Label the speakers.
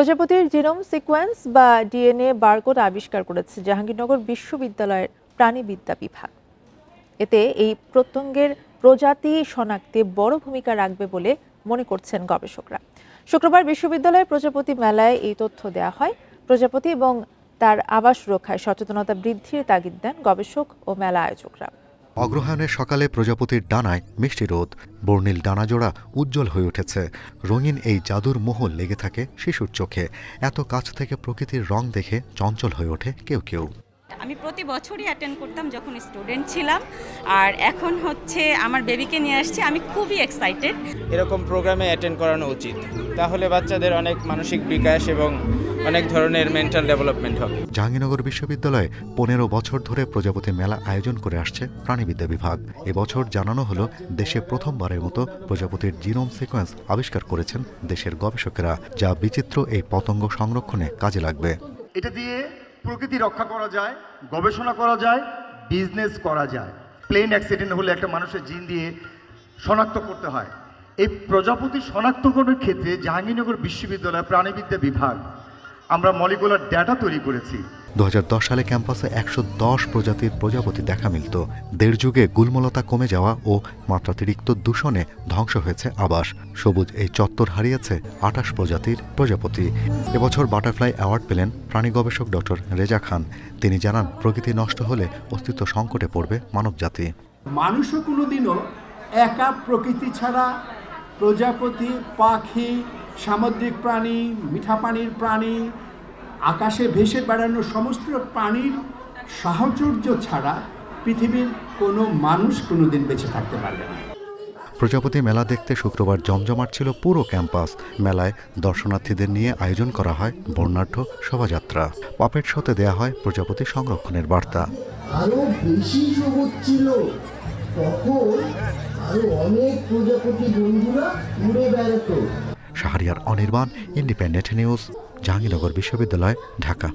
Speaker 1: প্রজাপতির genome sequence বা DNA barcode আবিষ্কার করেছে জাহাঙ্গীরনগর বিশ্ববিদ্যালয়ের প্রাণীবিদ্যা বিভাগ। এতে এই প্রত্যঙ্গের প্রজাতি শনাক্তে বড় ভূমিকা রাখবে বলে মনে করছেন গবেষকরা। শুক্রবার বিশ্ববিদ্যালয়ের প্রজাপতি মেলায় এই তথ্য দেওয়া হয়। প্রজাপতি এবং তার আবাস রক্ষায় সচেতনতা বৃদ্ধির তাগিদ দেন গবেষক ও মেলা আয়োজকরা।
Speaker 2: অগ্রহায়ণের সকালে প্রজাপতির ডানায় মিষ্টি রোদ, বর্ণিল ডানাজোড়া উজ্জ্বল হয়ে উঠেছে। রঙিন এই জাদুর মোহ লেগে থাকে শিশুর চোখে। এত কাছ থেকে প্রকৃতির রং দেখে চঞ্চল হয়ে ওঠে কেউ কেউ।
Speaker 3: আমি প্রতি বছরই অ্যাটেন্ড করতাম যখন স্টুডেন্ট ছিলাম, আর এখন হচ্ছে আমার বেবিকে নিয়ে আসছি। আমি খুবই এক্সাইটেড।
Speaker 4: এরকম প্রোগ্রামে অ্যাটেন্ড করানো উচিত, তাহলে বাচ্চাদের অনেক মানসিক বিকাশ এবং অনেক ধরনের মেন্টাল ডেভেলপমেন্ট হবে।
Speaker 2: জাহাঙ্গীরনগর বিশ্ববিদ্যালয়ে 15 বছর ধরে প্রজাপতি মেলা আয়োজন করে আসছে প্রাণীবিদ্যা বিভাগ। এবছর জানানো হলো দেশে প্রথমবারের মতো প্রজাপতির জিনোম সিকোয়েন্স আবিষ্কার করেছেন দেশের গবেষকেরা, যা বিচিত্র এই পতঙ্গ সংরক্ষণে কাজে লাগবে।
Speaker 5: এটা দিয়ে প্রকৃতি রক্ষা করা যায়, গবেষণা করা যায়, বিজনেস করা যায়। প্লেন অ্যাক্সিডেন্ট হলে একটা মানুষের জিন দিয়ে শনাক্ত করতে হয়। এই প্রজাপতি শনাক্তকরণের ক্ষেত্রে জাহাঙ্গীরনগর বিশ্ববিদ্যালয়ের প্রাণীবিদ্যা বিভাগ আমরা মলিকুলার ডেটা তৈরি করেছি।
Speaker 2: 2010 সালে ক্যাম্পাসে 110 প্রজাতির প্রজাপতি দেখা মিলত। দেড় যুগে গুল্মলতা কমে যাওয়া ও মাত্রাতিরিক্ত দূষণে ধ্বংস হয়েছে আবাস। সবুজ এই চত্বর হারিয়েছে 28 প্রজাতির প্রজাপতি। এবছর বাটারফ্লাই অ্যাওয়ার্ড পেলেন প্রাণী গবেষক ডক্টর রেজা খান। তিনি জানান, প্রকৃতি নষ্ট হলে অস্তিত্ব সংকটে পড়বে মানবজাতি।
Speaker 6: মানুষও কোনোদিনও একা প্রকৃতি ছাড়া প্রজাপতি, পাখি, সামুদ্রিক প্রাণী, মিঠা পানির প্রাণী, আকাশে ভেসে বেড়ানো সমস্ত প্রাণীর সাহচর্য ছাড়া পৃথিবীর কোনো মানুষ কোনোদিন বেঁচে থাকতে পারবে না।
Speaker 2: প্রজাপতি মেলা দেখতে শুক্রবার জমজমাট ছিল পুরো ক্যাম্পাস। মেলায় দর্শনার্থীদের নিয়ে আয়োজন করা হয় বর্ণাঢ্য শোভাযাত্রা। পাপেট শোতে দেয়া হয় প্রজাপতি সংরক্ষণের বার্তা।
Speaker 7: আরো বেশি সবুজ ছিল, তখন আরো অনেক প্রজাপতি বন্ধুরা উড়ে বেড়াতো।
Speaker 2: শাহরিয়ার অনির্বাণ, ইন্ডিপেন্ডেন্ট নিউজ, জাহাঙ্গীরনগর বিশ্ববিদ্যালয়, ঢাকা।